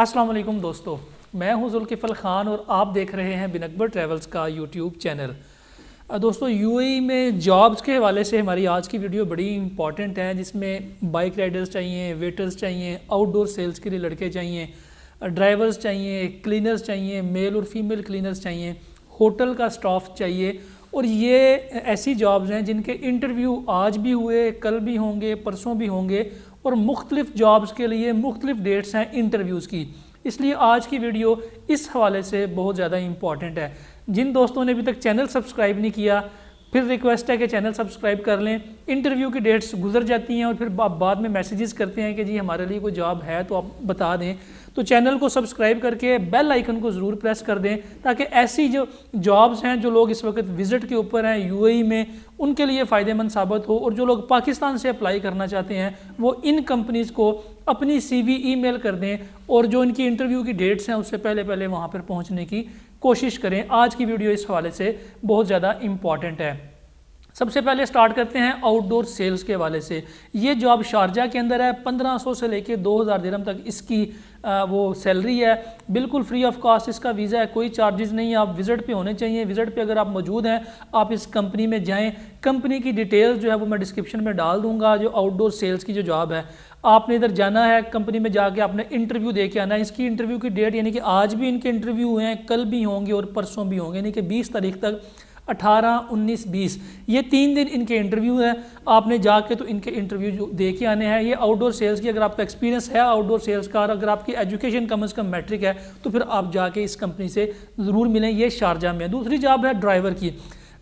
السلام علیکم دوستو، میں ہوں ذوالکفل خان اور آپ دیکھ رہے ہیں بن اکبر ٹریولز کا یوٹیوب چینل۔ دوستو یو اے ای میں جابز کے حوالے سے ہماری آج کی ویڈیو بڑی امپورٹنٹ ہے، جس میں بائک رائڈرز چاہیے، ویٹرز چاہیے، آؤٹ ڈور سیلز کے لیے لڑکے چاہیے، ڈرائیورز چاہیے، کلینرز چاہیے، میل اور فیمیل کلینرز چاہیے، ہوٹل کا سٹاف چاہیے۔ اور یہ ایسی جابز ہیں جن کے انٹرویو آج بھی ہوئے، کل بھی ہوں گے، پرسوں بھی ہوں گے، اور مختلف جابز کے لیے مختلف ڈیٹس ہیں انٹرویوز کی۔ اس لیے آج کی ویڈیو اس حوالے سے بہت زیادہ امپورٹنٹ ہے۔ جن دوستوں نے ابھی تک چینل سبسکرائب نہیں کیا، پھر ریکویسٹ ہے کہ چینل سبسکرائب کر لیں۔ انٹرویو کی ڈیٹس گزر جاتی ہیں اور پھر بعد میں میسیجز کرتے ہیں کہ جی ہمارے لیے کوئی جاب ہے تو آپ بتا دیں، تو چینل کو سبسکرائب کر کے بیل آئیکن کو ضرور پریس کر دیں، تاکہ ایسی جو جابز ہیں جو لوگ اس وقت وزٹ کے اوپر ہیں یو اے ای میں، ان کے لیے فائدہ مند ثابت ہو، اور جو لوگ پاکستان سے اپلائی کرنا چاہتے ہیں وہ ان کمپنیز کو اپنی سی وی ای میل کر دیں، اور جو ان کی انٹرویو کی ڈیٹس ہیں اس سے پہلے وہاں پر پہنچنے کی کوشش کریں۔ آج کی ویڈیو اس حوالے سے بہت زیادہ امپورٹنٹ ہے۔ سب سے پہلے سٹارٹ کرتے ہیں آؤٹ ڈور سیلز کے حوالے سے۔ یہ جاب شارجہ کے اندر ہے، 1500 سے لے کے 2000 درہم تک اس کی وہ سیلری ہے، بالکل فری آف کاسٹ اس کا ویزا ہے، کوئی چارجز نہیں ہے۔ آپ وزٹ پہ ہونے چاہیے، وزٹ پہ اگر آپ موجود ہیں آپ اس کمپنی میں جائیں۔ کمپنی کی ڈیٹیل جو ہے وہ میں ڈسکرپشن میں ڈال دوں گا۔ جو آؤٹ ڈور سیلز کی جو جاب ہے، آپ نے ادھر جانا ہے، کمپنی میں جا کے آپ نے انٹرویو دے کے آنا ہے۔ اس کی انٹرویو کی ڈیٹ یعنی کہ آج بھی ان کے انٹرویو ہوئے ہیں، کل بھی ہوں گے اور پرسوں بھی ہوں گے، یعنی کہ 20 تاریخ تک، 18، 19، 20 یہ 3 دن ان کے انٹرویو ہیں۔ آپ نے جا کے تو ان کے انٹرویو دے کے آنے ہیں۔ یہ آؤٹ ڈور سیلز کی اگر آپ کا ایکسپیرینس ہے آؤٹ ڈور سیلز کا، اور اگر آپ کی ایجوکیشن کم از کم میٹرک ہے تو پھر آپ جا کے اس کمپنی سے ضرور ملیں۔ یہ شارجہ میں ہے۔ دوسری جاب ہے ڈرائیور کی۔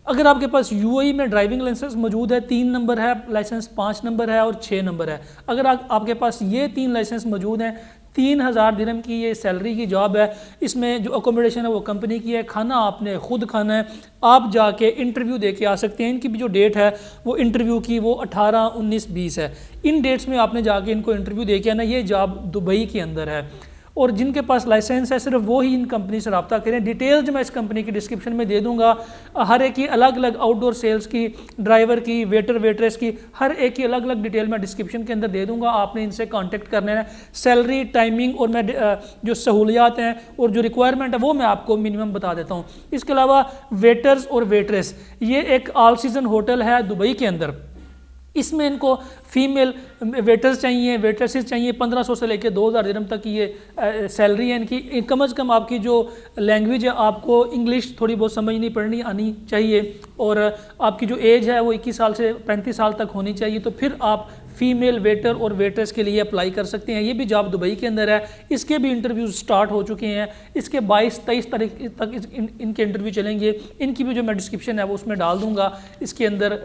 اگر آپ کے پاس یو اے ای میں ڈرائیونگ لائسنس موجود ہے، 3 نمبر ہے لائسنس، 5 نمبر ہے اور 6 نمبر ہے، اگر آپ کے پاس یہ 3 لائسنس موجود ہیں، 3000 درہم کی یہ سیلری کی جاب ہے۔ اس میں جو اکوموڈیشن ہے وہ کمپنی کی ہے، کھانا آپ نے خود کھانا ہے۔ آپ جا کے انٹرویو دے کے آ سکتے ہیں۔ ان کی بھی جو ڈیٹ ہے وہ انٹرویو کی وہ 18، 19، 20 ہے۔ ان ڈیٹس میں آپ نے جا کے ان کو انٹرویو دے کے آنا۔ یہ جاب دبئی کے اندر ہے، اور جن کے پاس لائسنس ہے صرف وہی ان کمپنی سے رابطہ کریں۔ ڈیٹیل جو میں اس کمپنی کی ڈسکرپشن میں دے دوں گا، ہر ایک کی الگ الگ، آؤٹ ڈور سیلز کی، ڈرائیور کی، ویٹر ویٹریس کی، ہر ایک کی الگ الگ ڈیٹیل میں ڈسکرپشن کے اندر دے دوں گا۔ آپ نے ان سے کانٹیکٹ کرنا ہے۔ سیلری، ٹائمنگ اور میں جو سہولیات ہیں اور جو ریکوائرمنٹ ہے وہ میں آپ کو منیمم بتا دیتا ہوں۔ اس کے علاوہ ویٹرز اور ویٹریس، یہ ایک آل سیزن ہوٹل ہے دبئی کے اندر۔ اس میں ان کو فیمیل ویٹرز چاہیے، ویٹریسز چاہیے۔ 1500 سے لے کے 2000 درہم تک کی یہ سیلری ہے ان کی۔ کم از کم آپ کی جو لینگویج ہے، آپ کو انگلش تھوڑی بہت سمجھنی پڑھنی آنی چاہیے، اور آپ کی جو ایج ہے وہ 21 سال سے 35 سال تک ہونی چاہیے، تو پھر آپ فیمیل ویٹر اور ویٹرس کے لیے اپلائی کر سکتے ہیں۔ یہ بھی جاب دبئی کے اندر ہے۔ اس کے بھی انٹرویوز سٹارٹ ہو چکے ہیں۔ اس کے 22، 23 تاریخ تک ان کے انٹرویو چلیں گے۔ ان کی بھی جو میں ڈسکرپشن ہے وہ اس میں ڈال دوں گا، اس کے اندر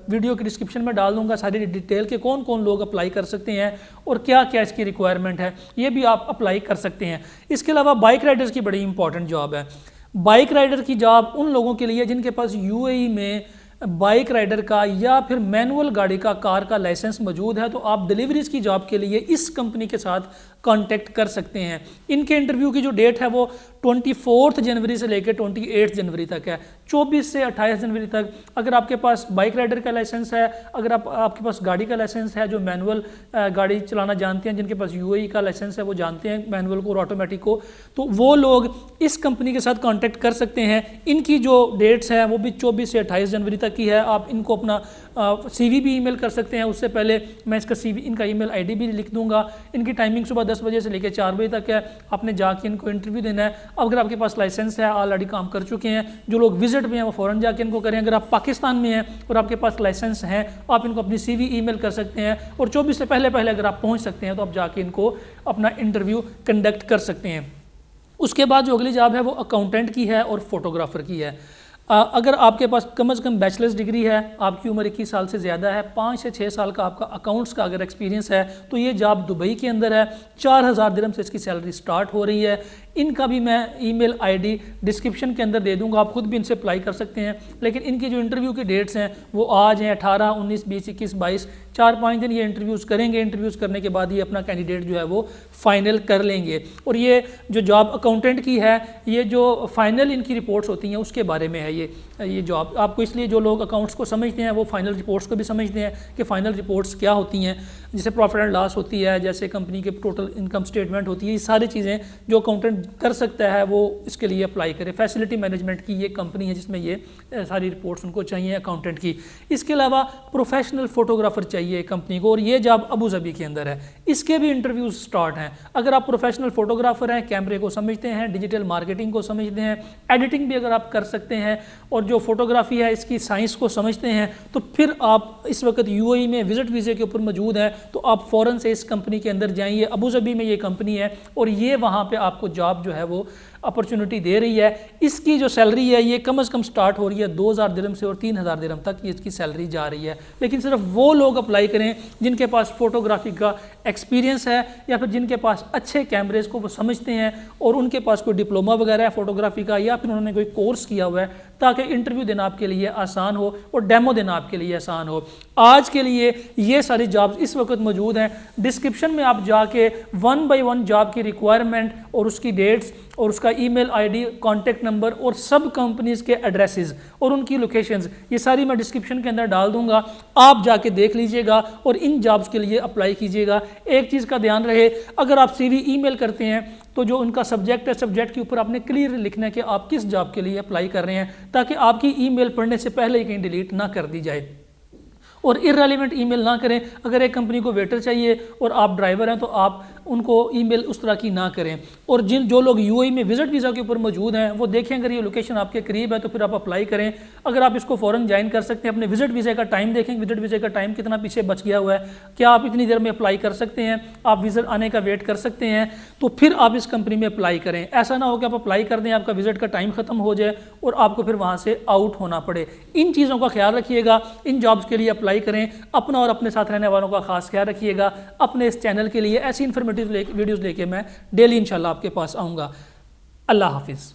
ویڈیو کی ڈسکرپشن میں ڈال دوں گا ساری ڈیٹیل کے کون کون لوگ اپلائی کر سکتے ہیں اور کیا کیا اس کی ریکوائرمنٹ ہے، یہ بھی آپ اپلائی کر سکتے ہیں۔ اس کے علاوہ بائک رائڈرز کی بڑی امپورٹنٹ جاب ہے۔ بائک رائڈر کی جاب ان لوگوں کے لیے جن کے پاس یو اے ای میں بائک رائڈر کا یا پھر مینول گاڑی کا، کار کا لائسنس موجود ہے، تو آپ ڈیلیوریز کی جاب کے لیے اس کمپنی کے ساتھ کانٹیکٹ کر سکتے ہیں۔ ان کے انٹرویو کی جو ڈیٹ ہے وہ 24 جنوری سے لے کے 28 جنوری تک ہے، 24 سے 28 جنوری تک۔ اگر آپ کے پاس بائک رائڈر کا لائسنس ہے، اگر آپ کے پاس گاڑی کا لائسنس ہے، جو مینول گاڑی چلانا جانتے ہیں، جن کے پاس یو اے ای کا لائسنس ہے وہ جانتے ہیں مینول کو اور آٹومیٹک کو، تو وہ لوگ اس کمپنی کے ساتھ کانٹیکٹ کر سکتے ہیں۔ ان کی جو ڈیٹس ہیں وہ بھی 24 سے 28 جنوری تک کی ہے۔ آپ ان کو اپنا سی وی بھی ای میل کر سکتے ہیں۔ اس سے پہلے میں اس کا سی وی، ان کا ای میل آئی ڈی بھی لکھ دوں گا۔ ان کی ٹائمنگ صبح 10 بجے سے لے کے 4 بجے تک ہے۔ آپ نے جا کے ان کو انٹرویو دینا ہے۔ اگر آپ کے پاس لائسنس ہے، آلریڈی کام کر چکے ہیں، جو لوگ وزٹ میں ہیں وہ فوراً جا کے ان کو کریں۔ اگر آپ پاکستان میں ہیں اور آپ کے پاس لائسنس ہیں، آپ ان کو اپنی سی وی ای میل کر سکتے ہیں، اور 24 سے پہلے اگر آپ پہنچ سکتے ہیں تو آپ جا کے ان کو اپنا انٹرویو کنڈکٹ کر سکتے ہیں۔ اس کے بعد جو اگلی جاب ہے وہ اکاؤنٹنٹ کی ہے اور فوٹوگرافر کی ہے۔ اگر آپ کے پاس کم از کم بیچلرز ڈگری ہے، آپ کی عمر 21 سال سے زیادہ ہے، 5 سے 6 سال کا آپ کا اکاؤنٹس کا اگر ایکسپیرینس ہے، تو یہ جاب دبئی کے اندر ہے۔ 4000 درہم سے اس کی سیلری سٹارٹ ہو رہی ہے۔ ان کا بھی میں ای میل آئی ڈی ڈسکرپشن کے اندر دے دوں گا، آپ خود بھی ان سے اپلائی کر سکتے ہیں۔ لیکن ان کی جو انٹرویو کی ڈیٹس ہیں وہ آج ہیں، 18، 19، 20، 21، 22، 4-5 دن یہ انٹرویوز کریں گے۔ انٹرویوز کرنے کے بعد یہ اپنا کینڈیڈیٹ جو ہے وہ فائنل کر لیں گے۔ اور یہ جو جاب اکاؤنٹنٹ کی ہے، یہ جو فائنل ان کی رپورٹس ہوتی ہیں اس کے بارے میں ہے۔ یہ یہ جاب آپ کو اس لیے جو لوگ اکاؤنٹس کو سمجھتے ہیں وہ فائنل رپورٹس کو بھی سمجھتے ہیں کہ فائنل رپورٹس کیا ہوتی ہیں، جیسے پروفٹ اینڈ لاس ہوتی ہے، جیسے کمپنی کے ٹوٹل انکم سٹیٹمنٹ ہوتی ہے، یہ ساری چیزیں جو اکاؤنٹنٹ کر سکتا ہے وہ اس کے لیے اپلائی کرے۔ فیسلٹی مینجمنٹ کی یہ کمپنی ہے جس میں یہ ساری رپورٹس ان کو چاہیے اکاؤنٹنٹ کی۔ اس کے علاوہ پروفیشنل فوٹوگرافر چاہیے کمپنی کو، اور یہ جاب ابو ظبی کے اندر ہے، اس کے بھی انٹرویوز سٹارٹ ہیں۔ اگر آپ پروفیشنل فوٹوگرافر ہیں، کیمرے کو سمجھتے ہیں، ڈیجیٹل مارکیٹنگ کو سمجھتے ہیں، ایڈیٹنگ بھی اگر آپ کر سکتے ہیں، اور جو فوٹوگرافی ہے اس کی سائنس کو سمجھتے ہیں، تو پھر آپ اس وقت یو اے ای میں وزٹ ویزے کے اوپر موجود ہیں، تو آپ فوراً سے اس کمپنی کے اندر جائیں۔ یہ ابو ظبی میں یہ کمپنی ہے، اور یہ وہاں پہ آپ کو جاب جو ہے وہ اپرچونٹی دے رہی ہے۔ اس کی جو سیلری ہے یہ کم از کم سٹارٹ ہو رہی ہے 2000 درہم سے، اور 3000 درہم تک یہ اس کی سیلری جا رہی ہے۔ لیکن صرف وہ لوگ اپلائی کریں جن کے پاس فوٹوگرافی کا ایکسپیرینس ہے، یا پھر جن کے پاس اچھے کیمریز کو وہ سمجھتے ہیں، اور ان کے پاس کوئی ڈپلومہ وغیرہ ہے فوٹوگرافی کا، یا پھر انہوں نے کوئی کورس کیا ہوا ہے، تاکہ انٹرویو دینا آپ کے لیے آسان ہو اور ڈیمو دینا آپ کے لیے آسان ہو۔ آج کے لیے یہ ساری جابز اس وقت موجود ہیں۔ ڈسکرپشن میں آپ جا کے 1 بائی 1 جاب کی ریکوائرمنٹ اور اس کی ڈیٹس اور اس کا ای میل آئی ڈی، کانٹیکٹ نمبر اور سب کمپنیز کے ایڈریسز اور ان کی لوکیشنز، یہ ساری میں ڈسکرپشن کے اندر ڈال دوں گا، آپ جا کے دیکھ لیجئے گا اور ان جابز کے لیے اپلائی کیجئے گا۔ ایک چیز کا دھیان رہے، اگر آپ سی وی ای میل کرتے ہیں تو جو ان کا سبجیکٹ ہے، سبجیکٹ کے اوپر آپ نے کلیئر لکھنا ہے کہ آپ کس جاب کے لیے اپلائی کر رہے ہیں، تاکہ آپ کی ای میل پڑھنے سے پہلے ہی کہیں ڈیلیٹ نہ کر دی جائے، اور ارریلیونٹ ای میل نہ کریں۔ اگر ایک کمپنی کو ویٹر چاہیے اور آپ ڈرائیور ہیں تو آپ ان کو ای میل اس طرح کی نہ کریں۔ اور جو لوگ یو اے میں وزٹ ویزا کے اوپر موجود ہیں وہ دیکھیں، اگر یہ لوکیشن آپ کے قریب ہے تو پھر آپ اپلائی کریں۔ اگر آپ اس کو فوراً جوائن کر سکتے ہیں، اپنے وزٹ ویزے کا ٹائم دیکھیں، وزٹ ویزے کا ٹائم کتنا پیچھے بچ گیا ہوا ہے، کیا آپ اتنی دیر میں اپلائی کر سکتے ہیں، آپ وزٹ آنے کا ویٹ کر سکتے ہیں، تو پھر آپ اس کمپنی میں اپلائی کریں۔ ایسا نہ ہو کہ آپ اپلائی کر دیں، آپ کا وزٹ کا ٹائم ختم ہو جائے اور آپ کو پھر وہاں سے آؤٹ ہونا پڑے۔ ان چیزوں کا خیال رکھیے گا، ان جابز کے لیے اپلائی کریں۔ اپنا اور اپنے ساتھ رہنے والوں کا خاص خیال رکھیے گا۔ اپنے اس چینل کے لیے ایسی انفارمیٹیو ویڈیوز لے کے میں ڈیلی انشاءاللہ آپ کے پاس آؤں گا۔ اللہ حافظ۔